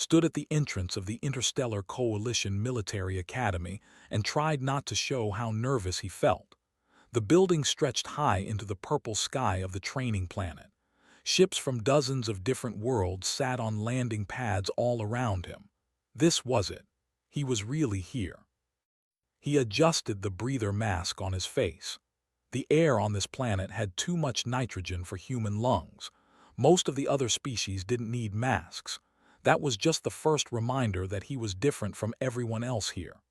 stood at the entrance of the Interstellar Coalition Military Academy and tried not to show how nervous he felt. The building stretched high into the purple sky of the training planet. Ships from dozens of different worlds sat on landing pads all around him. This was it. He was really here. He adjusted the breather mask on his face. The air on this planet had too much nitrogen for human lungs. Most of the other species didn't need masks. That was just the first reminder that he was different from everyone else here.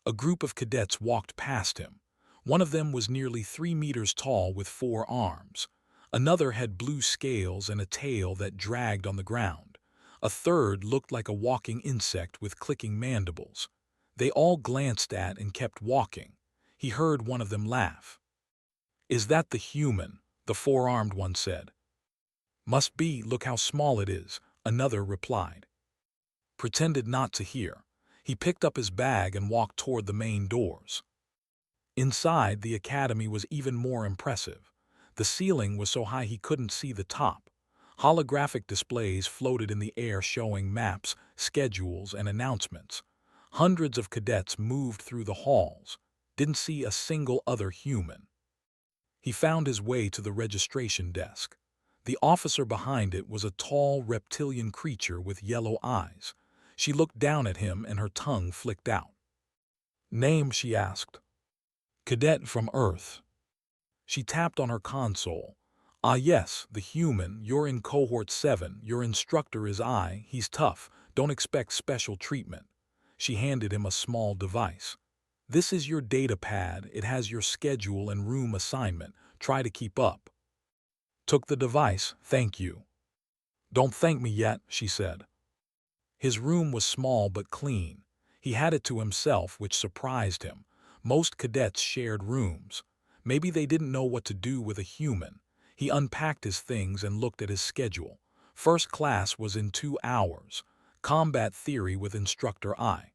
A group of cadets walked past him. One of them was nearly 3 meters tall with 4 arms. Another had blue scales and a tail that dragged on the ground. A third looked like a walking insect with clicking mandibles. They all glanced at and kept walking. He heard one of them laugh. "Is that the human?" the 4-armed one said. "Must be, look how small it is," another replied. Pretended not to hear. He picked up his bag and walked toward the main doors. Inside, the academy was even more impressive. The ceiling was so high he couldn't see the top. Holographic displays floated in the air showing maps, schedules, and announcements. Hundreds of cadets moved through the halls. Didn't see a single other human. He found his way to the registration desk. The officer behind it was a tall reptilian creature with yellow eyes. She looked down at him and her tongue flicked out. "Name?" she asked. "Cadet from Earth." She tapped on her console. "Ah yes, the human, you're in cohort 7, your instructor is I, he's tough, don't expect special treatment." She handed him a small device. "This is your data pad, it has your schedule and room assignment, try to keep up." Took the device, "Thank you." "Don't thank me yet," she said. His room was small but clean. He had it to himself, which surprised him. Most cadets shared rooms. Maybe they didn't know what to do with a human. He unpacked his things and looked at his schedule. First class was in 2 hours. Combat theory with instructor I.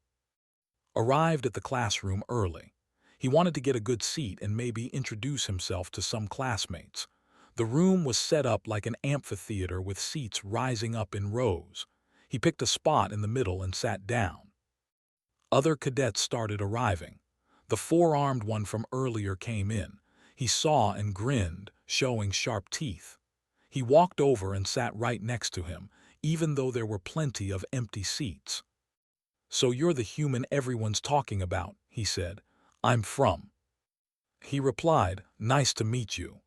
Arrived at the classroom early. He wanted to get a good seat and maybe introduce himself to some classmates. The room was set up like an amphitheater with seats rising up in rows. He picked a spot in the middle and sat down. Other cadets started arriving. The 4-armed one from earlier came in. He saw and grinned, showing sharp teeth. He walked over and sat right next to him, even though there were plenty of empty seats. "So you're the human everyone's talking about," he said. "I'm from." He replied, "Nice to meet you."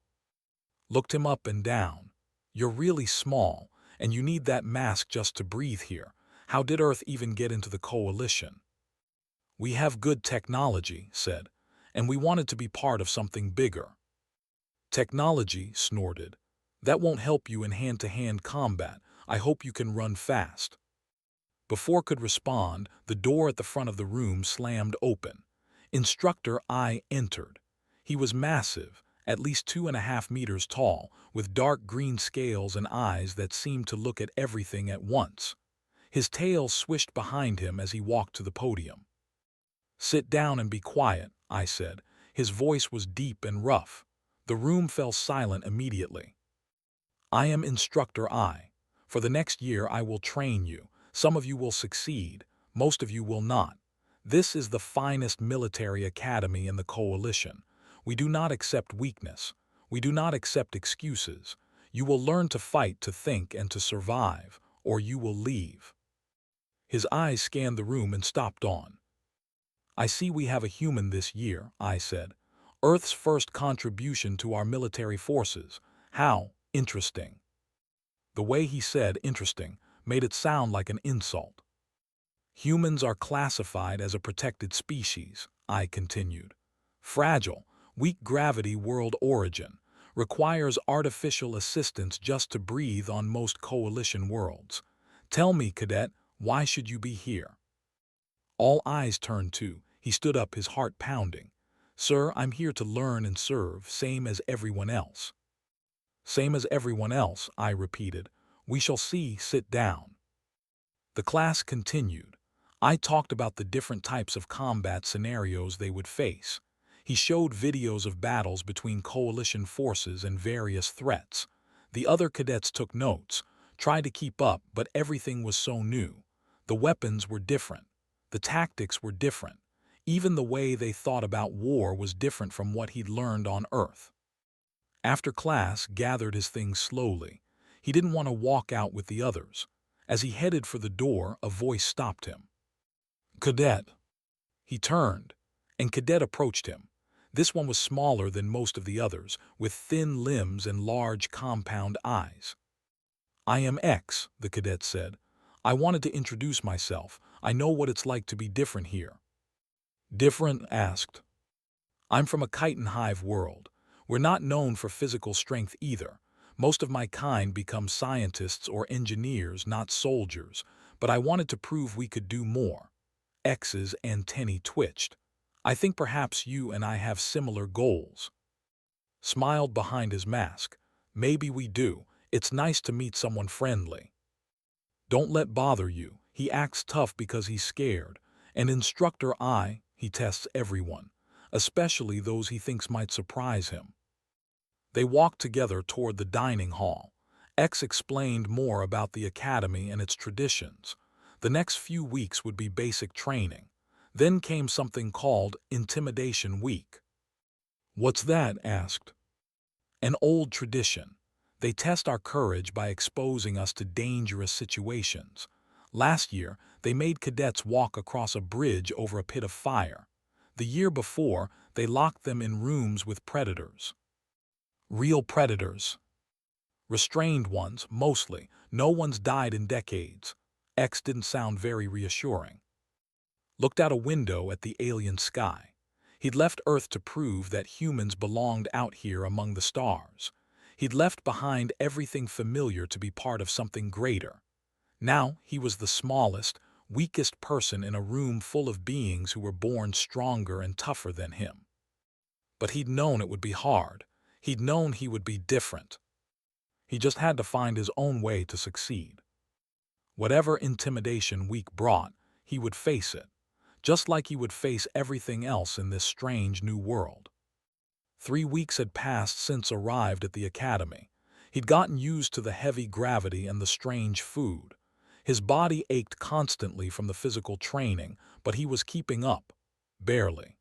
Looked him up and down. "You're really small, and you need that mask just to breathe here. How did Earth even get into the coalition?" "We have good technology," said, "and we wanted to be part of something bigger." "Technology," snorted. "That won't help you in hand-to-hand combat. I hope you can run fast." Before could respond, the door at the front of the room slammed open. Instructor I entered. He was massive, at least 2.5 meters tall, with dark green scales and eyes that seemed to look at everything at once. His tail swished behind him as he walked to the podium. "Sit down and be quiet," I said. His voice was deep and rough. The room fell silent immediately. "I am Instructor I. For the next year I will train you. Some of you will succeed, most of you will not. This is the finest military academy in the coalition. We do not accept weakness. We do not accept excuses. You will learn to fight, to think, and to survive, or you will leave." His eyes scanned the room and stopped on. "I see we have a human this year," I said. "Earth's first contribution to our military forces. How interesting." The way he said interesting made it sound like an insult. "Humans are classified as a protected species," I continued. "Fragile, weak gravity world origin, requires artificial assistance just to breathe on most coalition worlds. Tell me, cadet, why should you be here?" All eyes turned to. He stood up, his heart pounding. "Sir, I'm here to learn and serve, same as everyone else." "Same as everyone else," I repeated. "We shall see, sit down." The class continued. I talked about the different types of combat scenarios they would face. He showed videos of battles between coalition forces and various threats. The other cadets took notes, tried to keep up, but everything was so new. The weapons were different. The tactics were different. Even the way they thought about war was different from what he'd learned on Earth. After class, gathered his things slowly. He didn't want to walk out with the others. As he headed for the door, a voice stopped him. "Cadet." He turned, and Cadet approached him. This one was smaller than most of the others, with thin limbs and large compound eyes. "I am X," the cadet said. "I wanted to introduce myself. I know what it's like to be different here." "Different?" asked. "I'm from a kite and hive world. We're not known for physical strength either. Most of my kind become scientists or engineers, not soldiers, but I wanted to prove we could do more." X's antennae twitched. "I think perhaps you and I have similar goals." Smiled behind his mask. "Maybe we do. It's nice to meet someone friendly." "Don't let bother you. He acts tough because he's scared. And Instructor I, he tests everyone, especially those he thinks might surprise him." They walked together toward the dining hall. X explained more about the academy and its traditions. The next few weeks would be basic training. Then came something called Intimidation Week. "What's that?" asked. "An old tradition. They test our courage by exposing us to dangerous situations. Last year, they made cadets walk across a bridge over a pit of fire. The year before, they locked them in rooms with predators." "Real predators?" "Restrained ones, mostly. No one's died in decades." X didn't sound very reassuring. Looked out a window at the alien sky. He'd left Earth to prove that humans belonged out here among the stars. He'd left behind everything familiar to be part of something greater. Now he was the smallest, weakest person in a room full of beings who were born stronger and tougher than him. But he'd known it would be hard. He'd known he would be different. He just had to find his own way to succeed. Whatever Intimidation Week brought, he would face it, just like he would face everything else in this strange new world. 3 weeks had passed since arrived at the academy. He'd gotten used to the heavy gravity and the strange food. His body ached constantly from the physical training, but he was keeping up, barely.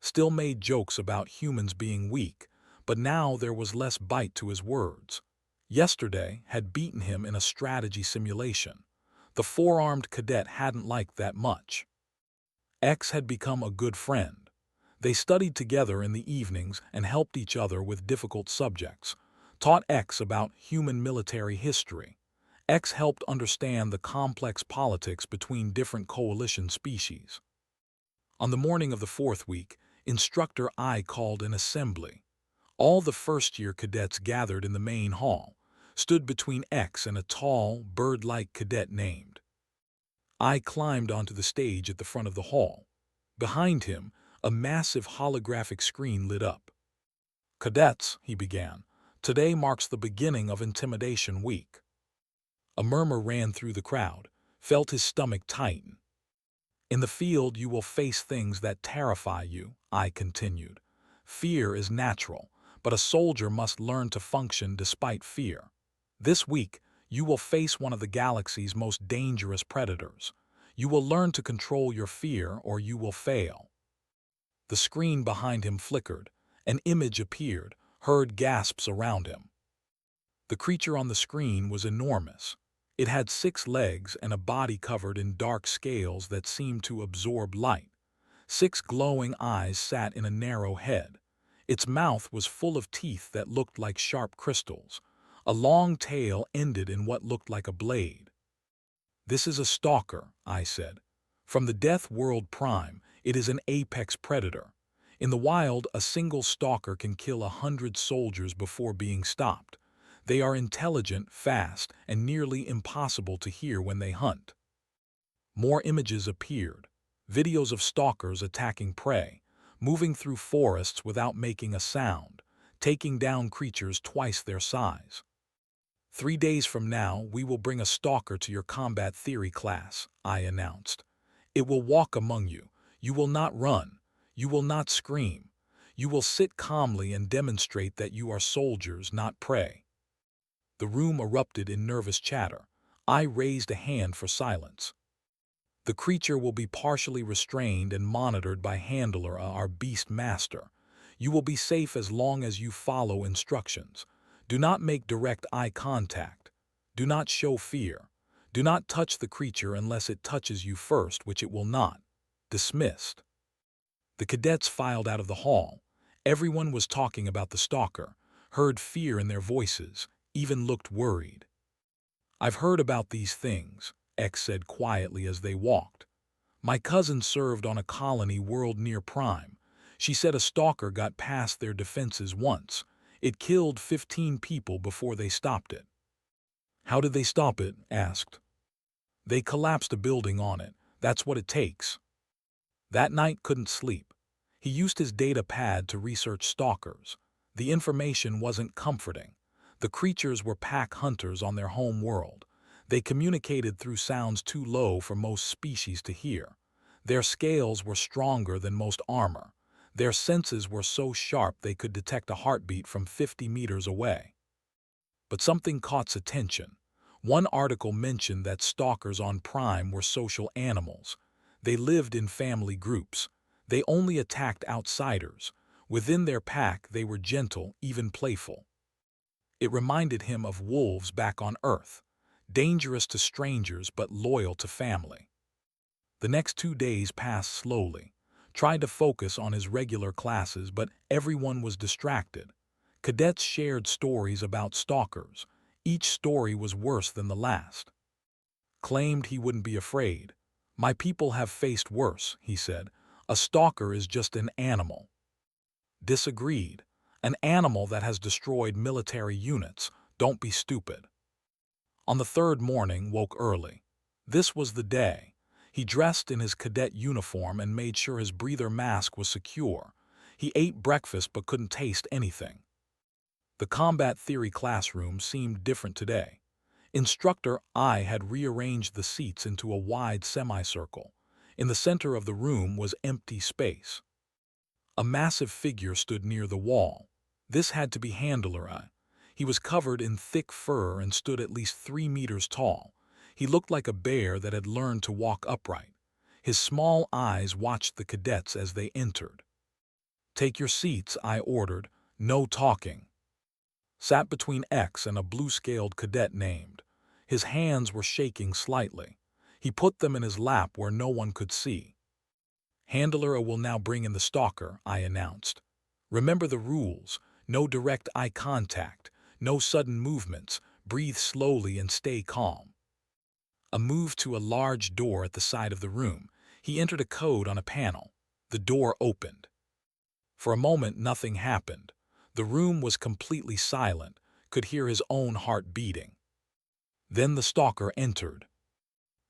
Still made jokes about humans being weak, but now there was less bite to his words. Yesterday had beaten him in a strategy simulation. The four-armed cadet hadn't liked that much. X had become a good friend. They studied together in the evenings and helped each other with difficult subjects. Taught X about human military history. X helped understand the complex politics between different coalition species. On the morning of the 4th week, Instructor I called an assembly. All the first-year cadets gathered in the main hall, stood between X and a tall, bird-like cadet named. I climbed onto the stage at the front of the hall. Behind him, a massive holographic screen lit up. "Cadets," he began, "today marks the beginning of Intimidation Week." A murmur ran through the crowd, felt his stomach tighten. "In the field you will face things that terrify you," I continued. "Fear is natural, but a soldier must learn to function despite fear. This week, you will face one of the galaxy's most dangerous predators. You will learn to control your fear or you will fail." The screen behind him flickered. An image appeared, heard gasps around him. The creature on the screen was enormous. It had 6 legs and a body covered in dark scales that seemed to absorb light. 6 glowing eyes sat in a narrow head. Its mouth was full of teeth that looked like sharp crystals. A long tail ended in what looked like a blade. "This is a stalker," I said. "From the Death World Prime, it is an apex predator. In the wild, a single stalker can kill 100 soldiers before being stopped. They are intelligent, fast, and nearly impossible to hear when they hunt." More images appeared. Videos of stalkers attacking prey, moving through forests without making a sound, taking down creatures twice their size. 3 days from now, we will bring a stalker to your combat theory class," I announced. "It will walk among you. You will not run. You will not scream. You will sit calmly and demonstrate that you are soldiers, not prey." The room erupted in nervous chatter. I raised a hand for silence. The creature will be partially restrained and monitored by Handler, our beast master. You will be safe as long as you follow instructions. Do not make direct eye contact. Do not show fear. Do not touch the creature unless it touches you first, which it will not. Dismissed. The cadets filed out of the hall. Everyone was talking about the stalker, heard fear in their voices, even looked worried. "I've heard about these things," X said quietly as they walked. "My cousin served on a colony world near Prime. She said a stalker got past their defenses once. It killed 15 people before they stopped it." "How did they stop it?" asked. "They collapsed a building on it. That's what it takes." That night couldn't sleep. He used his data pad to research stalkers. The information wasn't comforting. The creatures were pack hunters on their home world. They communicated through sounds too low for most species to hear. Their scales were stronger than most armor. Their senses were so sharp they could detect a heartbeat from 50 meters away. But something caught attention. One article mentioned that stalkers on Prime were social animals. They lived in family groups. They only attacked outsiders. Within their pack, they were gentle, even playful. It reminded him of wolves back on Earth, dangerous to strangers but loyal to family. The next 2 days passed slowly. Tried to focus on his regular classes, but everyone was distracted. Cadets shared stories about stalkers. Each story was worse than the last. Claimed he wouldn't be afraid. "My people have faced worse," he said. "A stalker is just an animal." Disagreed. "An animal that has destroyed military units. Don't be stupid." On the third morning, woke early. This was the day. He dressed in his cadet uniform and made sure his breather mask was secure. He ate breakfast but couldn't taste anything. The combat theory classroom seemed different today. Instructor I had rearranged the seats into a wide semicircle. In the center of the room was empty space. A massive figure stood near the wall. This had to be Handler I. He was covered in thick fur and stood at least 3 meters tall. He looked like a bear that had learned to walk upright. His small eyes watched the cadets as they entered. "Take your seats," I ordered. "No talking." Sat between X and a blue-scaled cadet named. His hands were shaking slightly. He put them in his lap where no one could see. "Handler will now bring in the stalker," I announced. "Remember the rules. No direct eye contact. No sudden movements. Breathe slowly and stay calm." A move to a large door at the side of the room. He entered a code on a panel. The door opened. For a moment, nothing happened. The room was completely silent, could hear his own heart beating. Then the stalker entered.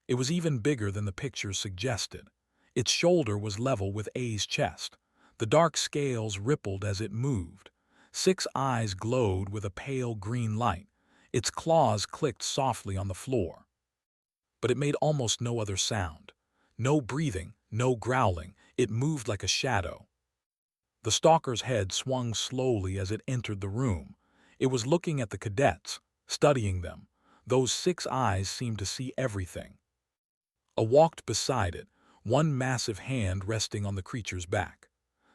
It was even bigger than the pictures suggested. Its shoulder was level with A's chest. The dark scales rippled as it moved. 6 eyes glowed with a pale green light. Its claws clicked softly on the floor. But it made almost no other sound. No breathing, no growling. It moved like a shadow. The stalker's head swung slowly as it entered the room. It was looking at the cadets, studying them. Those 6 eyes seemed to see everything. I walked beside it, one massive hand resting on the creature's back.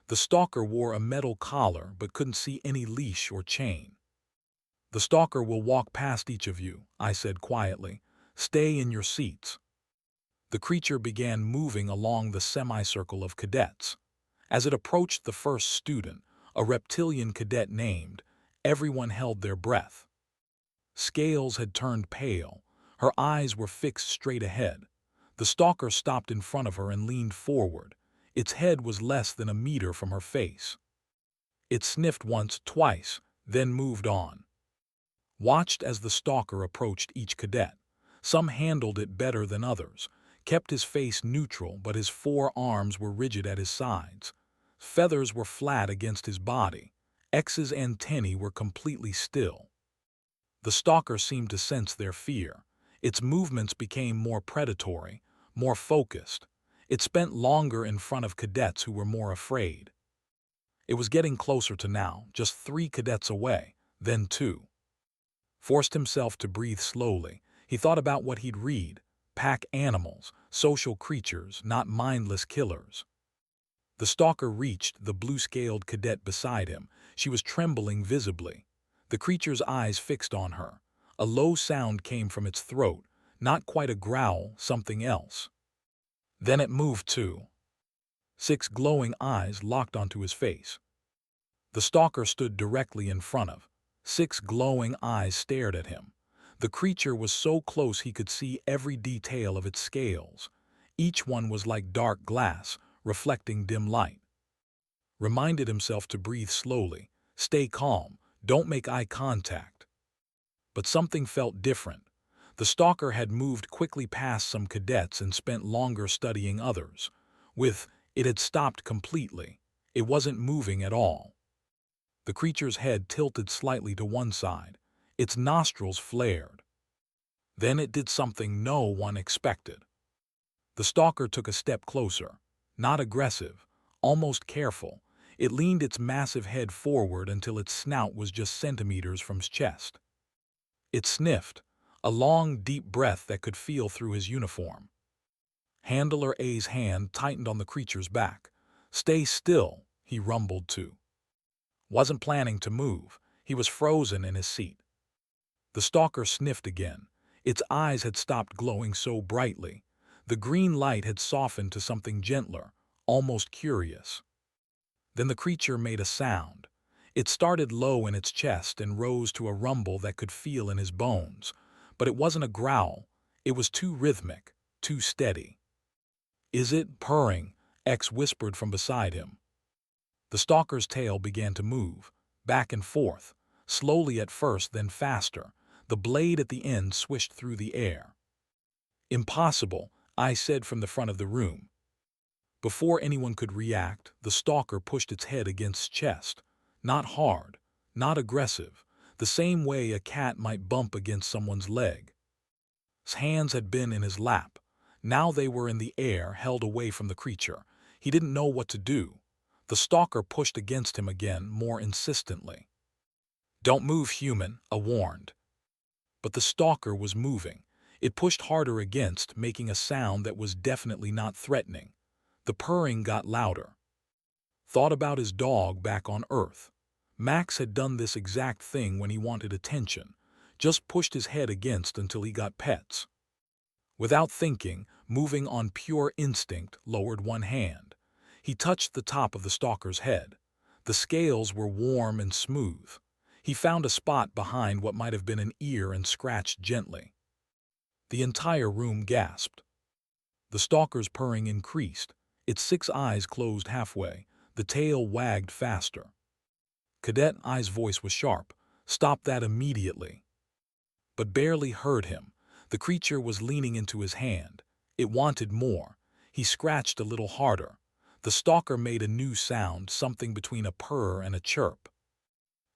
The stalker wore a metal collar but couldn't see any leash or chain. "The stalker will walk past each of you," I said quietly. "Stay in your seats." The creature began moving along the semicircle of cadets. As it approached the first student, a reptilian cadet named, everyone held their breath. Scales had turned pale. Her eyes were fixed straight ahead. The stalker stopped in front of her and leaned forward. Its head was less than a meter from her face. It sniffed once, twice, then moved on. Watched as the stalker approached each cadet. Some handled it better than others, kept his face neutral, but his 4 arms were rigid at his sides. Feathers were flat against his body. X's antennae were completely still. The stalker seemed to sense their fear. Its movements became more predatory, more focused. It spent longer in front of cadets who were more afraid. It was getting closer to now, just 3 cadets away, then 2. Forced himself to breathe slowly. He thought about what he'd read. Pack animals, social creatures, not mindless killers. The stalker reached the blue-scaled cadet beside him. She was trembling visibly. The creature's eyes fixed on her. A low sound came from its throat, not quite a growl, something else. Then it moved too. 6 glowing eyes locked onto his face. The stalker stood directly in front of. 6 glowing eyes stared at him. The creature was so close he could see every detail of its scales. Each one was like dark glass, reflecting dim light. Reminded himself to breathe slowly. Stay calm. Don't make eye contact. But something felt different. The stalker had moved quickly past some cadets and spent longer studying others. It had stopped completely. It wasn't moving at all. The creature's head tilted slightly to one side. Its nostrils flared. Then it did something no one expected. The stalker took a step closer. Not aggressive, almost careful. It leaned its massive head forward until its snout was just centimeters from his chest. It sniffed, a long, deep breath that could feel through his uniform. Handler A's hand tightened on the creature's back. Stay still, he rumbled too. Wasn't planning to move. He was frozen in his seat. The stalker sniffed again. Its eyes had stopped glowing so brightly. The green light had softened to something gentler, almost curious. Then the creature made a sound. It started low in its chest and rose to a rumble that could feel in his bones. But it wasn't a growl. It was too rhythmic, too steady. Is it purring? X whispered from beside him. The stalker's tail began to move, back and forth, slowly at first, then faster. The blade at the end swished through the air. Impossible, I said from the front of the room. Before anyone could react, the stalker pushed its head against its chest. Not hard, not aggressive, the same way a cat might bump against someone's leg. His hands had been in his lap. Now they were in the air, held away from the creature. He didn't know what to do. The stalker pushed against him again, more insistently. Don't move, human, I warned. But the stalker was moving. It pushed harder against, making a sound that was definitely not threatening. The purring got louder. Thought about his dog back on Earth. Max had done this exact thing when he wanted attention. Just pushed his head against until he got pets. Without thinking, moving on pure instinct, lowered one hand. He touched the top of the stalker's head. The scales were warm and smooth. He found a spot behind what might have been an ear and scratched gently. The entire room gasped. The stalker's purring increased. Its 6 eyes closed halfway. The tail wagged faster. Cadet I's voice was sharp. Stop that immediately. But barely heard him. The creature was leaning into his hand. It wanted more. He scratched a little harder. The stalker made a new sound, something between a purr and a chirp.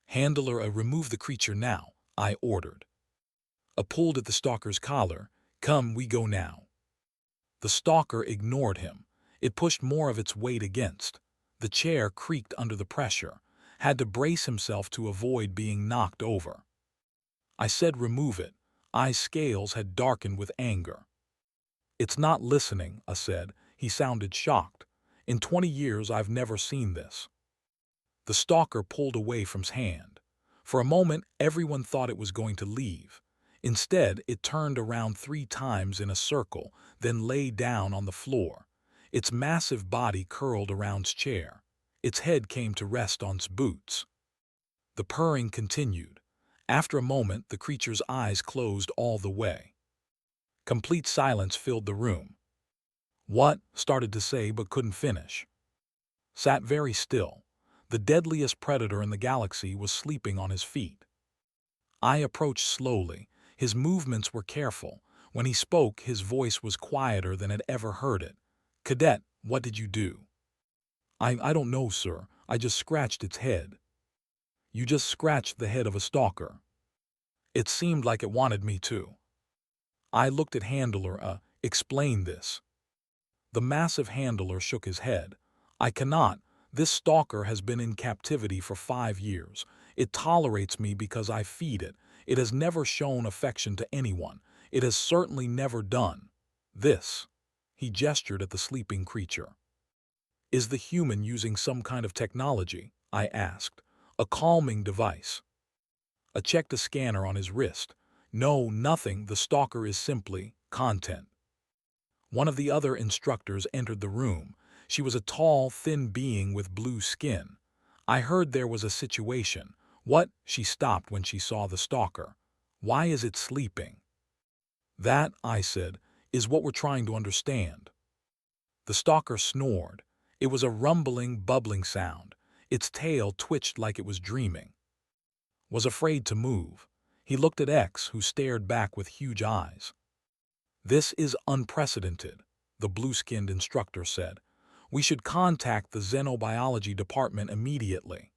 Handler A, remove the creature now, I ordered. A pulled at the stalker's collar. Come, we go now. The stalker ignored him. It pushed more of its weight against. The chair creaked under the pressure. Had to brace himself to avoid being knocked over. I said remove it. I's scales had darkened with anger. It's not listening, I said. He sounded shocked. In 20 years I've never seen this. The stalker pulled away from his hand. For a moment, everyone thought it was going to leave. Instead, it turned around 3 times in a circle, then lay down on the floor. Its massive body curled around its chair. Its head came to rest on its boots. The purring continued. After a moment, the creature's eyes closed all the way. Complete silence filled the room. What? Started to say but couldn't finish. Sat very still. The deadliest predator in the galaxy was sleeping on his feet. I approached slowly. His movements were careful. When he spoke, his voice was quieter than I'd ever heard it. Cadet, what did you do? I don't know, sir. I just scratched its head. You just scratched the head of a stalker. It seemed like it wanted me to. I looked at Handler. Explain this. The massive Handler shook his head. I cannot. This stalker has been in captivity for 5 years. It tolerates me because I feed it. It has never shown affection to anyone. It has certainly never done this. He gestured at the sleeping creature. Is the human using some kind of technology? I asked. A calming device. I checked a scanner on his wrist. No, nothing. The stalker is simply content. One of the other instructors entered the room. She was a tall, thin being with blue skin. I heard there was a situation. What? She stopped when she saw the stalker. Why is it sleeping? That, I said, is what we're trying to understand. The stalker snored. It was a rumbling, bubbling sound. Its tail twitched like it was dreaming. Was afraid to move. He looked at X, who stared back with huge eyes. This is unprecedented, the blue-skinned instructor said. We should contact the xenobiology department immediately.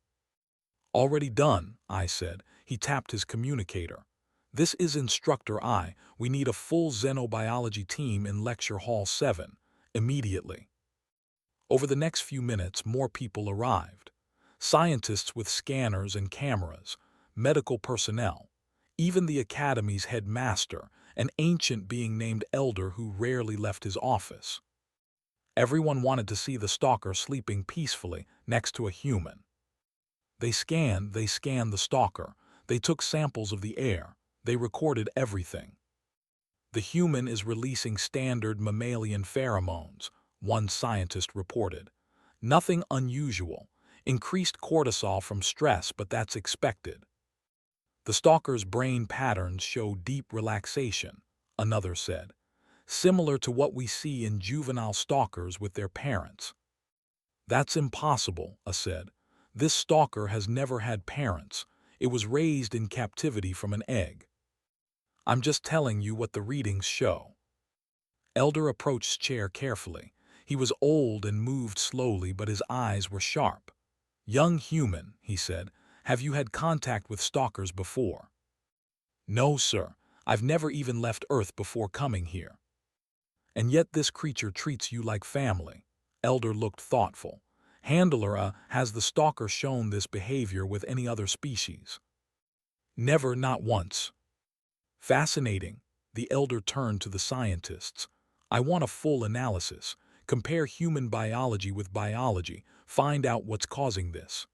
Already done, I said. He tapped his communicator. This is Instructor I. We need a full xenobiology team in Lecture Hall 7, immediately. Over the next few minutes, more people arrived. Scientists with scanners and cameras, medical personnel, even the Academy's headmaster, an ancient being named Elder who rarely left his office. Everyone wanted to see the stalker sleeping peacefully next to a human. They scanned the stalker. They took samples of the air. They recorded everything. The human is releasing standard mammalian pheromones, one scientist reported. Nothing unusual. Increased cortisol from stress, but that's expected. The stalker's brain patterns show deep relaxation, another said. Similar to what we see in juvenile stalkers with their parents. That's impossible, I said. This stalker has never had parents. It was raised in captivity from an egg. I'm just telling you what the readings show. Elder approached his chair carefully. He was old and moved slowly, but his eyes were sharp. Young human, he said, have you had contact with stalkers before? No, sir. I've never even left Earth before coming here. And yet this creature treats you like family. Elder looked thoughtful. Handler, has the stalker shown this behavior with any other species? Never, not once. Fascinating. The Elder turned to the scientists. I want a full analysis. Compare human biology with biology. Find out what's causing this.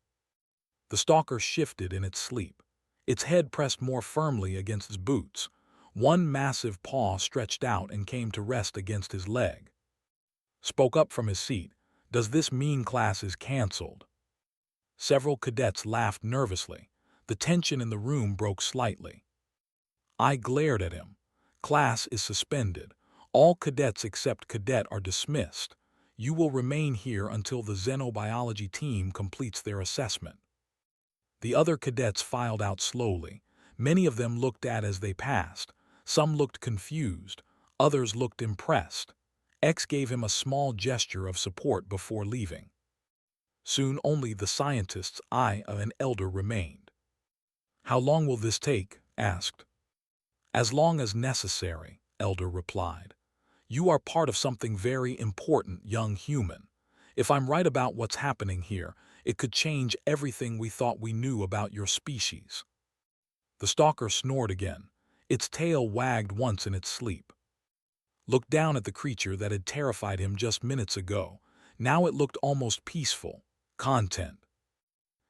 The stalker shifted in its sleep. Its head pressed more firmly against his boots. One massive paw stretched out and came to rest against his leg. Spoke up from his seat. Does this mean class is canceled? Several cadets laughed nervously. The tension in the room broke slightly. I glared at him. Class is suspended. All cadets except cadet are dismissed. You will remain here until the xenobiology team completes their assessment. The other cadets filed out slowly. Many of them looked at as they passed. Some looked confused. Others looked impressed. X gave him a small gesture of support before leaving. Soon only the scientists, I, and Elder remained. How long will this take? Asked. As long as necessary, Elder replied. You are part of something very important, young human. If I'm right about what's happening here, it could change everything we thought we knew about your species. The stalker snored again. Its tail wagged once in its sleep. Looked down at the creature that had terrified him just minutes ago. Now it looked almost peaceful. Content.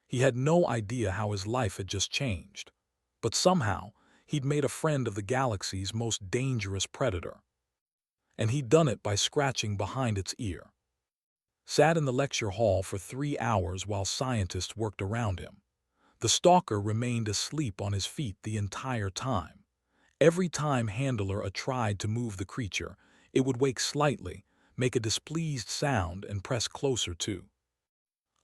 He had no idea how his life had just changed. But somehow, he'd made a friend of the galaxy's most dangerous predator. And he'd done it by scratching behind its ear. Sat in the lecture hall for 3 hours while scientists worked around him. The stalker remained asleep on his feet the entire time. Every time Handler tried to move the creature, it would wake slightly, make a displeased sound, and press closer too.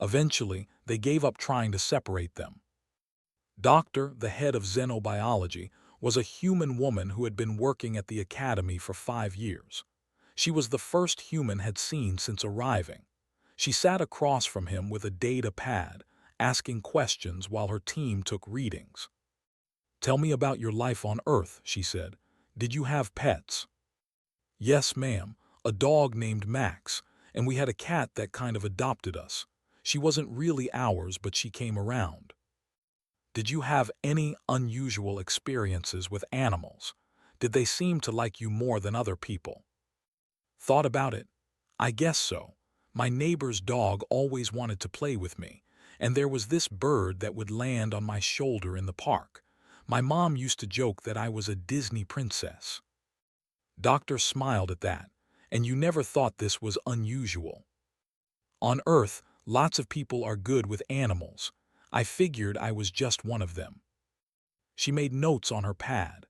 Eventually, they gave up trying to separate them. Doctor, the head of xenobiology, was a human woman who had been working at the academy for 5 years. She was the first human had seen since arriving. She sat across from him with a data pad, asking questions while her team took readings. Tell me about your life on Earth, she said. Did you have pets? Yes, ma'am, a dog named Max, and we had a cat that kind of adopted us. She wasn't really ours, but she came around. Did you have any unusual experiences with animals? Did they seem to like you more than other people? Thought about it? I guess so. My neighbor's dog always wanted to play with me, and there was this bird that would land on my shoulder in the park. My mom used to joke that I was a Disney princess. Doctor smiled at that, and you never thought this was unusual. On Earth, lots of people are good with animals. I figured I was just one of them. She made notes on her pad.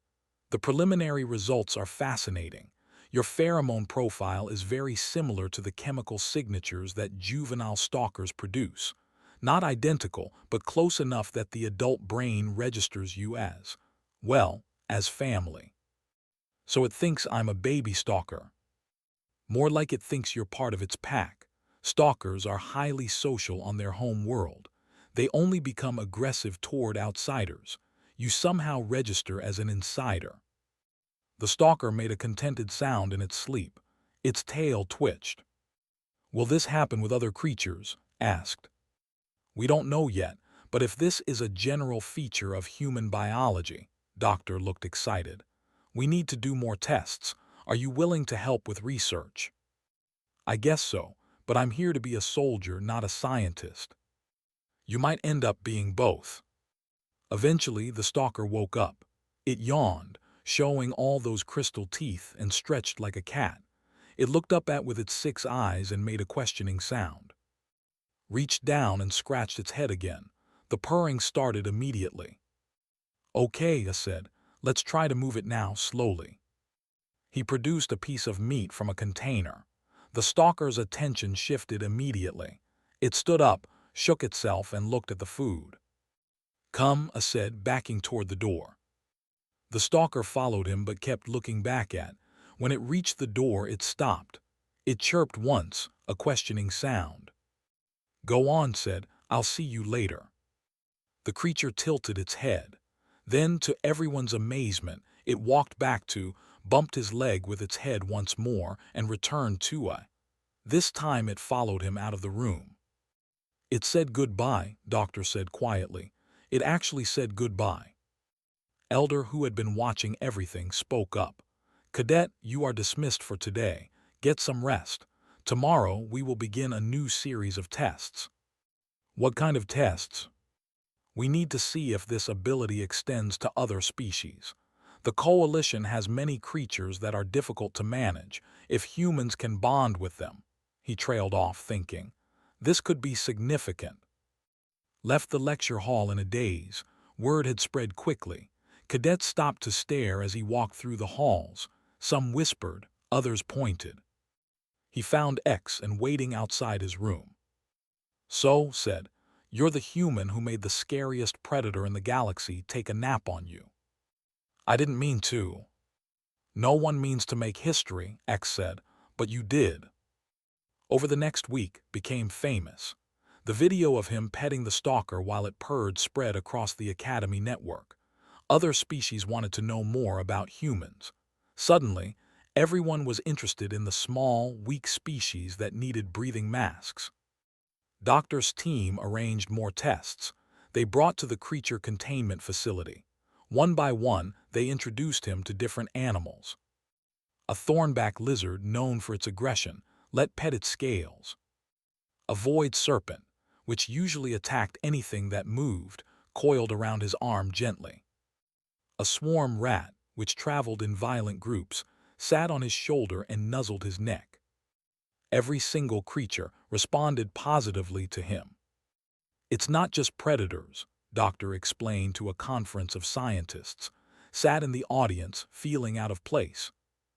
The preliminary results are fascinating. Your pheromone profile is very similar to the chemical signatures that juvenile stalkers produce. Not identical, but close enough that the adult brain registers you as, well, as family. So it thinks I'm a baby stalker. More like it thinks you're part of its pack. Stalkers are highly social on their home world. They only become aggressive toward outsiders. You somehow register as an insider. The stalker made a contented sound in its sleep. Its tail twitched. Will this happen with other creatures? Asked. We don't know yet, but if this is a general feature of human biology, Doctor looked excited. We need to do more tests. Are you willing to help with research? I guess so, but I'm here to be a soldier, not a scientist. You might end up being both. Eventually, the stalker woke up. It yawned, showing all those crystal teeth, and stretched like a cat. It looked up with its 6 eyes and made a questioning sound. Reached down and scratched its head again. The purring started immediately. Okay, I said, let's try to move it now, slowly. He produced a piece of meat from a container. The stalker's attention shifted immediately. It stood up, shook itself, and looked at the food. Come, I said, backing toward the door. The stalker followed him but kept looking back at. When it reached the door, it stopped. It chirped once, a questioning sound. Go on, said, I'll see you later. The creature tilted its head. Then, to everyone's amazement, it walked back to, bumped his leg with its head once more, and returned to I. This time it followed him out of the room. It said goodbye, Doctor said quietly. It actually said goodbye. Elder, who had been watching everything, spoke up. Cadet, you are dismissed for today. Get some rest. Tomorrow we will begin a new series of tests. What kind of tests? We need to see if this ability extends to other species. The Coalition has many creatures that are difficult to manage, if humans can bond with them. He trailed off, thinking. This could be significant. Left the lecture hall in a daze. Word had spread quickly. Cadets stopped to stare as he walked through the halls. Some whispered, others pointed. He found X and waiting outside his room. So, said, you're the human who made the scariest predator in the galaxy take a nap on you. I didn't mean to. No one means to make history, X said, but you did. Over the next week, became famous. The video of him petting the stalker while it purred spread across the Academy network. Other species wanted to know more about humans. Suddenly, everyone was interested in the small, weak species that needed breathing masks. Doctor's team arranged more tests. They brought to the creature containment facility. One by one, they introduced him to different animals. A thornback lizard known for its aggression, let pet its scales. A void serpent, which usually attacked anything that moved, coiled around his arm gently. A swarm rat, which traveled in violent groups, sat on his shoulder and nuzzled his neck. Every single creature responded positively to him. It's not just predators, Doctor explained to a conference of scientists, sat in the audience feeling out of place.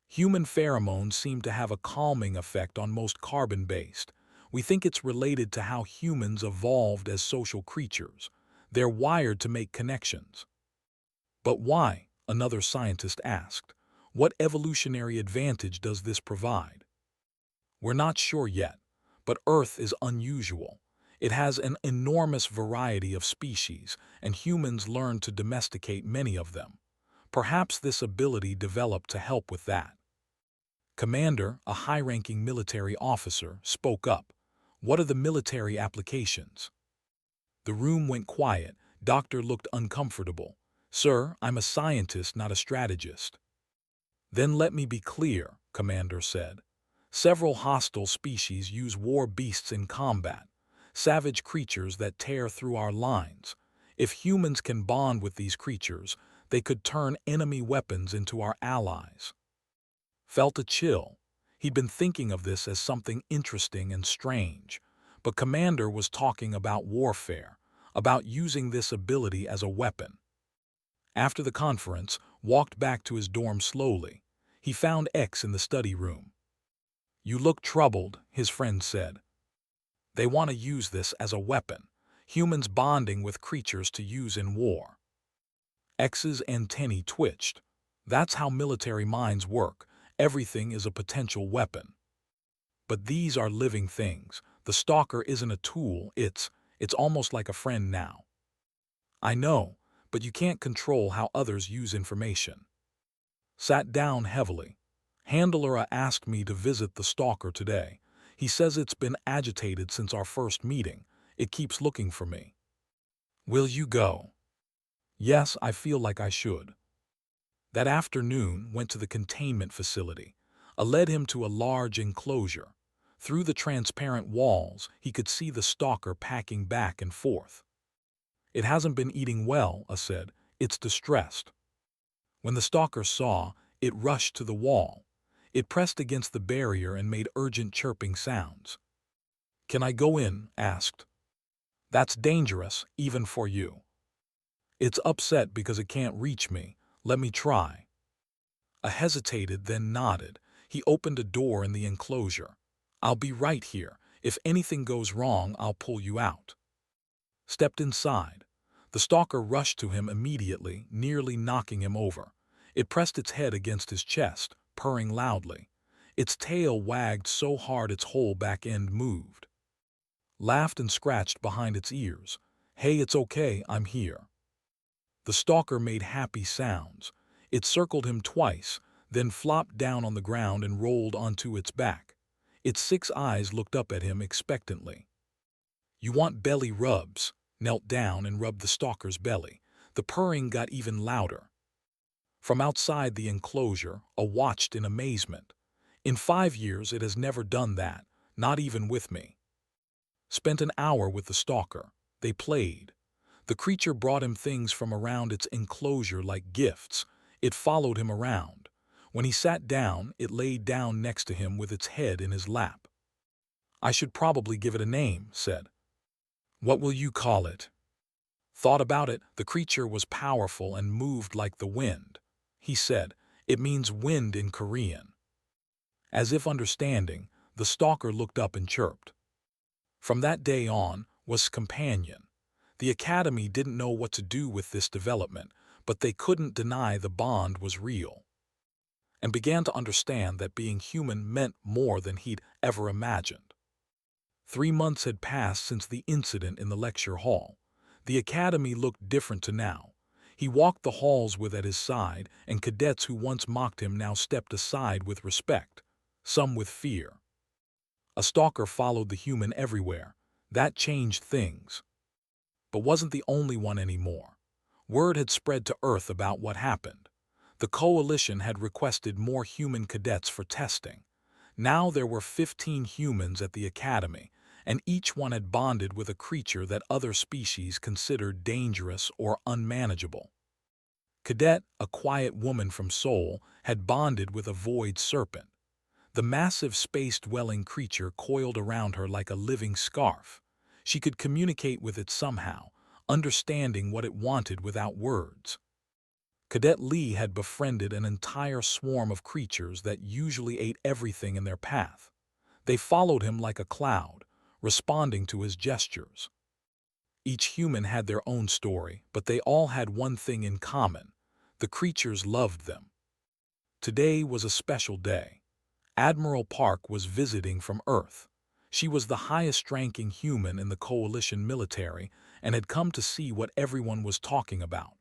Human pheromones seem to have a calming effect on most carbon-based. We think it's related to how humans evolved as social creatures. They're wired to make connections. But why? Another scientist asked. What evolutionary advantage does this provide? We're not sure yet, but Earth is unusual. It has an enormous variety of species, and humans learned to domesticate many of them. Perhaps this ability developed to help with that. Commander, a high-ranking military officer, spoke up. What are the military applications? The room went quiet, Doctor looked uncomfortable. Sir, I'm a scientist, not a strategist. Then let me be clear, Commander said. Several hostile species use war beasts in combat, savage creatures that tear through our lines. If humans can bond with these creatures, they could turn enemy weapons into our allies. Felt a chill. He'd been thinking of this as something interesting and strange, but Commander was talking about warfare, about using this ability as a weapon. After the conference, walked back to his dorm slowly. He found X in the study room. You look troubled, his friend said. They want to use this as a weapon, humans bonding with creatures to use in war. X's antennae twitched. That's how military minds work. Everything is a potential weapon. But these are living things. The stalker isn't a tool, it's almost like a friend now. I know, but you can't control how others use information. Sat down heavily. Handler asked me to visit the stalker today. He says it's been agitated since our first meeting. It keeps looking for me. Will you go? Yes, I feel like I should. That afternoon went to the containment facility. Led him to a large enclosure. Through the transparent walls, he could see the stalker packing back and forth. It hasn't been eating well, said. It's distressed. When the stalker saw, it rushed to the wall. It pressed against the barrier and made urgent chirping sounds. Can I go in? Asked. That's dangerous, even for you. It's upset because it can't reach me. Let me try. Hesitated, then nodded. He opened a door in the enclosure. I'll be right here. If anything goes wrong, I'll pull you out. Stepped inside. The stalker rushed to him immediately, nearly knocking him over. It pressed its head against his chest, purring loudly. Its tail wagged so hard its whole back end moved. Laughed and scratched behind its ears. Hey, it's okay, I'm here. The stalker made happy sounds. It circled him twice, then flopped down on the ground and rolled onto its back. Its 6 eyes looked up at him expectantly. You want belly rubs? Knelt down and rubbed the stalker's belly. The purring got even louder. From outside the enclosure, watched in amazement. In 5 years it has never done that, not even with me. Spent an hour with the stalker. They played. The creature brought him things from around its enclosure like gifts. It followed him around. When he sat down, it laid down next to him with its head in his lap. I should probably give it a name, said. What will you call it? Thought about it. The creature was powerful and moved like the wind. He said, it means wind in Korean. As if understanding, the stalker looked up and chirped. From that day on, was companion. The academy didn't know what to do with this development, but they couldn't deny the bond was real. And began to understand that being human meant more than he'd ever imagined. 3 months had passed since the incident in the lecture hall. The academy looked different to now. He walked the halls with at his side, and cadets who once mocked him now stepped aside with respect, some with fear. A stalker followed the human everywhere. That changed things. But wasn't the only one anymore. Word had spread to Earth about what happened. The coalition had requested more human cadets for testing. Now there were 15 humans at the academy, and each one had bonded with a creature that other species considered dangerous or unmanageable. Cadet, a quiet woman from Seoul, had bonded with a void serpent. The massive space-dwelling creature coiled around her like a living scarf. She could communicate with it somehow, understanding what it wanted without words. Cadet Lee had befriended an entire swarm of creatures that usually ate everything in their path. They followed him like a cloud, responding to his gestures. Each human had their own story, but they all had one thing in common. The creatures loved them. Today was a special day. Admiral Park was visiting from Earth. She was the highest-ranking human in the coalition military and had come to see what everyone was talking about.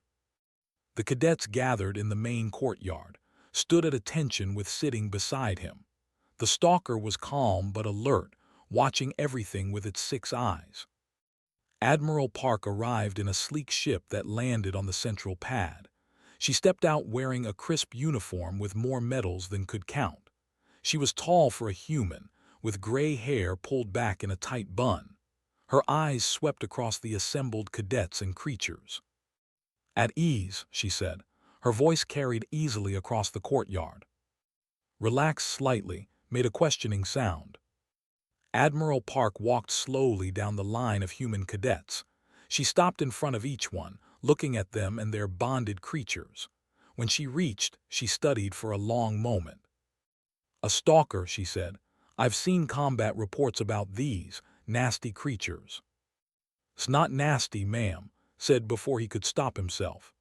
The cadets gathered in the main courtyard, stood at attention with sitting beside him. The stalker was calm but alert, watching everything with its 6 eyes. Admiral Park arrived in a sleek ship that landed on the central pad. She stepped out wearing a crisp uniform with more medals than could count. She was tall for a human, with gray hair pulled back in a tight bun. Her eyes swept across the assembled cadets and creatures. "At ease," she said. Her voice carried easily across the courtyard. "Relax slightly," made a questioning sound. Admiral Park walked slowly down the line of human cadets. She stopped in front of each one, looking at them and their bonded creatures. When she reached, she studied for a long moment. "A stalker," she said. "I've seen combat reports about these nasty creatures." "It's not nasty, ma'am," said before he could stop himself.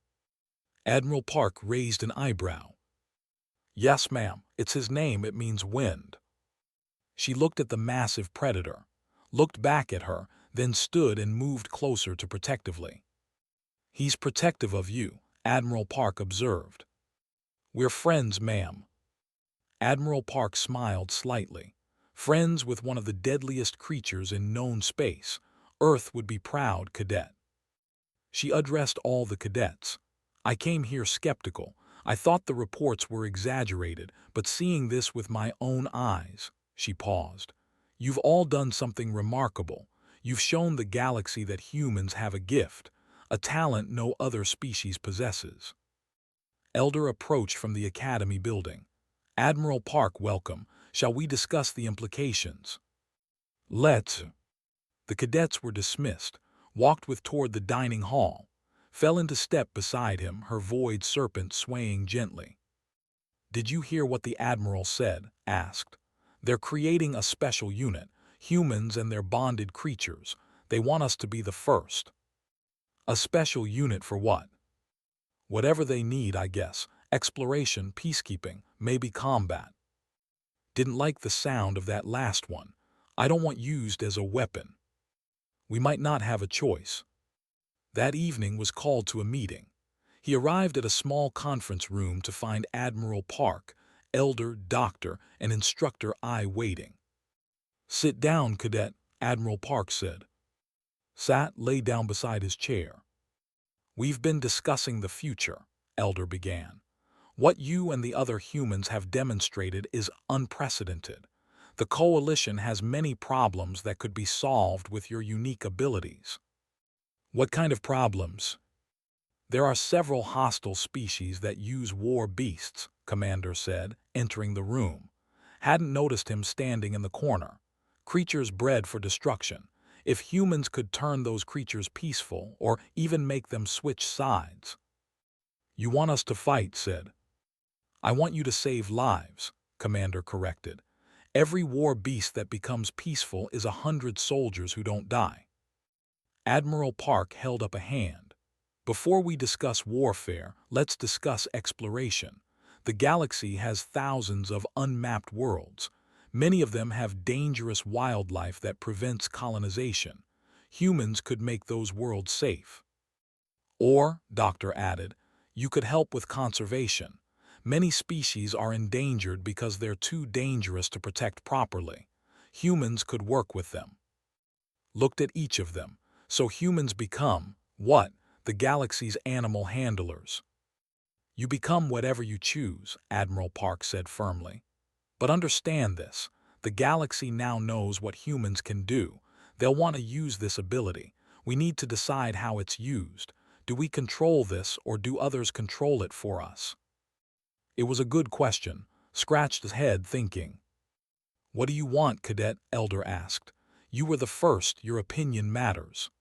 Admiral Park raised an eyebrow. "Yes, ma'am, it's his name. It means wind." She looked at the massive predator, looked back at her, then stood and moved closer to protectively. "He's protective of you," Admiral Park observed. "We're friends, ma'am." Admiral Park smiled slightly. Friends with one of the deadliest creatures in known space. Earth would be proud, cadet. She addressed all the cadets. "I came here skeptical. I thought the reports were exaggerated, but seeing this with my own eyes..." She paused. "You've all done something remarkable. You've shown the galaxy that humans have a gift, a talent no other species possesses." Elder approached from the Academy building. "Admiral Park, welcome. Shall we discuss the implications?" "Let's." The cadets were dismissed, walked toward the dining hall, fell into step beside him, her void serpent swaying gently. "Did you hear what the Admiral said?" asked. "They're creating a special unit, humans and their bonded creatures. They want us to be the first." "A special unit for what?" "Whatever they need, I guess. Exploration, peacekeeping, maybe combat." "Didn't like the sound of that last one. I don't want used as a weapon." "We might not have a choice." That evening was called to a meeting. He arrived at a small conference room to find Admiral Park, Elder, Doctor, and Instructor I waiting. "Sit down, cadet," Admiral Park said. Sat, lay down beside his chair. "We've been discussing the future," Elder began. "What you and the other humans have demonstrated is unprecedented. The Coalition has many problems that could be solved with your unique abilities." "What kind of problems?" "There are several hostile species that use war beasts," Commander said, entering the room. Hadn't noticed him standing in the corner. "Creatures bred for destruction. If humans could turn those creatures peaceful, or even make them switch sides." "You want us to fight," said. "I want you to save lives," Commander corrected. "Every war beast that becomes peaceful is 100 soldiers who don't die." Admiral Park held up a hand. "Before we discuss warfare, let's discuss exploration. The galaxy has thousands of unmapped worlds. Many of them have dangerous wildlife that prevents colonization. Humans could make those worlds safe." "Or," Doctor added, "you could help with conservation. Many species are endangered because they're too dangerous to protect properly. Humans could work with them." Looked at each of them. "So humans become, what? The galaxy's animal handlers." "You become whatever you choose," Admiral Park said firmly. "But understand this. The galaxy now knows what humans can do. They'll want to use this ability. We need to decide how it's used. Do we control this, or do others control it for us?" It was a good question. Scratched his head thinking. "What do you want, Cadet?" Elder asked. "You were the first. Your opinion matters."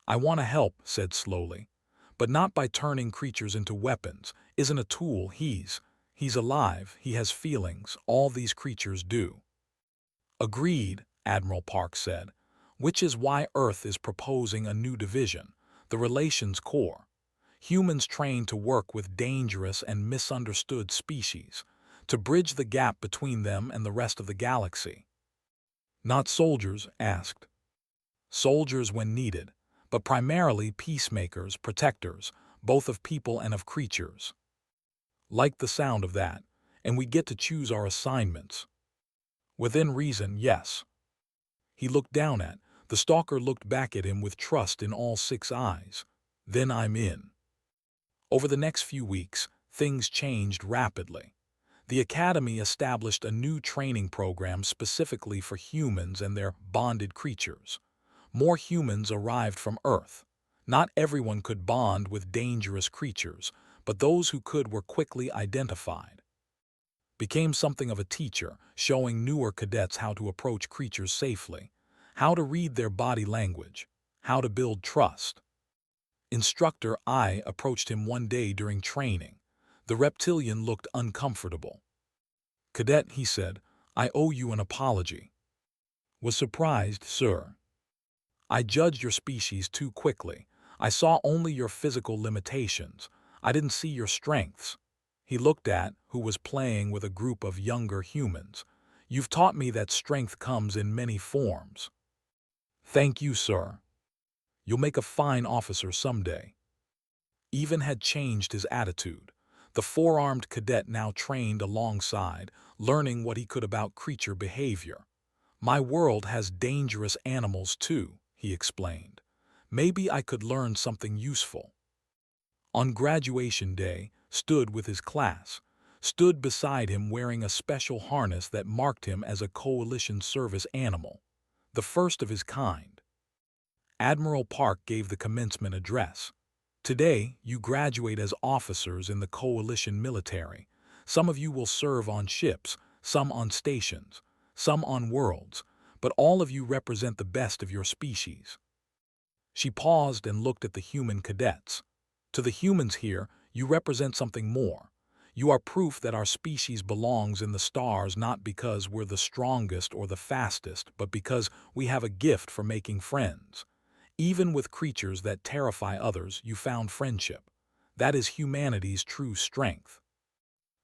"I want to help," said slowly. "But not by turning creatures into weapons. Isn't a tool. He's alive. He has feelings. All these creatures do." "Agreed," Admiral Park said. "Which is why Earth is proposing a new division, the Relations Corps. Humans trained to work with dangerous and misunderstood species, to bridge the gap between them and the rest of the galaxy." "Not soldiers?" asked. "Soldiers when needed, but primarily peacemakers, protectors, both of people and of creatures." "Like the sound of that. And we get to choose our assignments." "Within reason, yes." He looked down at The stalker looked back at him with trust in all 6 eyes. Then I'm in. Over the next few weeks, things changed rapidly. The Academy established a new training program specifically for humans and their bonded creatures. More humans arrived from Earth. Not everyone could bond with dangerous creatures, but those who could were quickly identified. Became something of a teacher, showing newer cadets how to approach creatures safely, how to read their body language, how to build trust. Instructor I approached him one day during training. The reptilian looked uncomfortable. "Cadet," he said, "I owe you an apology." "Was surprised, sir. I judged your species too quickly. I saw only your physical limitations. I didn't see your strengths." He looked at who was playing with a group of younger humans. "You've taught me that strength comes in many forms." "Thank you, sir. You'll make a fine officer someday." Even had changed his attitude. The 4-armed cadet now trained alongside, learning what he could about creature behavior. "My world has dangerous animals too," he explained. "Maybe I could learn something useful." On graduation day, stood with his class, stood beside him wearing a special harness that marked him as a Coalition service animal, the first of his kind. Admiral Park gave the commencement address. "Today, you graduate as officers in the Coalition military. Some of you will serve on ships, some on stations, some on worlds, but all of you represent the best of your species." She paused and looked at the human cadets. "To the humans here, you represent something more. You are proof that our species belongs in the stars not because we're the strongest or the fastest, but because we have a gift for making friends. Even with creatures that terrify others, you found friendship. That is humanity's true strength."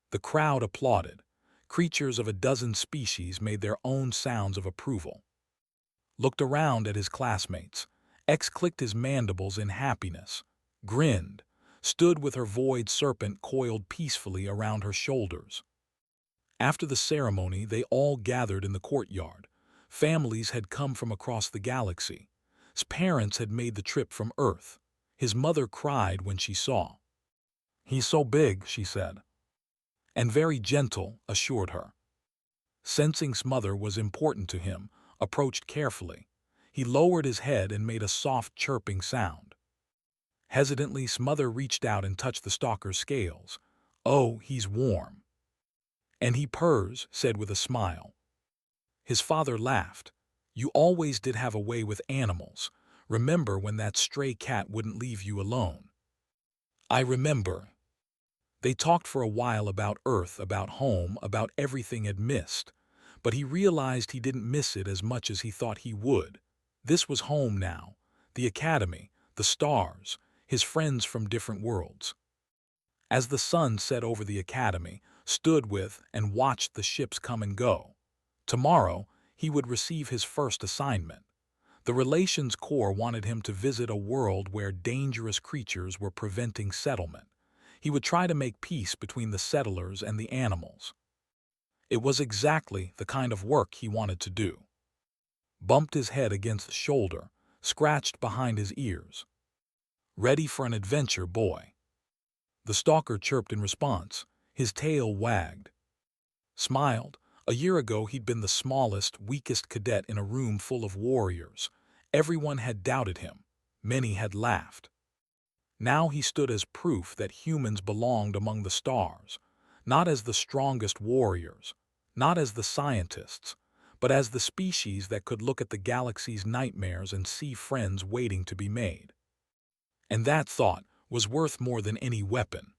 The crowd applauded. Creatures of a dozen species made their own sounds of approval. Looked around at his classmates. X clicked his mandibles in happiness, grinned, stood with her void serpent coiled peacefully around her shoulders. After the ceremony, they all gathered in the courtyard. Families had come from across the galaxy. His parents had made the trip from Earth. His mother cried when she saw. "He's so big," she said. "And very gentle," assured her. Sensing Smother was important to him, approached carefully. He lowered his head and made a soft chirping sound. Hesitantly, Smother reached out and touched the stalker's scales. "Oh, he's warm." "And he purrs," said with a smile. His father laughed. "You always did have a way with animals. Remember when that stray cat wouldn't leave you alone?" "I remember." They talked for a while about Earth, about home, about everything had missed. But he realized he didn't miss it as much as he thought he would. This was home now. The Academy, the stars, his friends from different worlds. As the sun set over the Academy, stood with and watched the ships come and go. Tomorrow, he would receive his first assignment. The Relations Corps wanted him to visit a world where dangerous creatures were preventing settlement. He would try to make peace between the settlers and the animals. It was exactly the kind of work he wanted to do. Bumped his head against the shoulder, scratched behind his ears. "Ready for an adventure, boy?" The stalker chirped in response. His tail wagged. Smiled. A year ago he'd been the smallest, weakest cadet in a room full of warriors. Everyone had doubted him. Many had laughed. Now he stood as proof that humans belonged among the stars, not as the strongest warriors, not as the scientists, but as the species that could look at the galaxy's nightmares and see friends waiting to be made. And that thought was worth more than any weapon.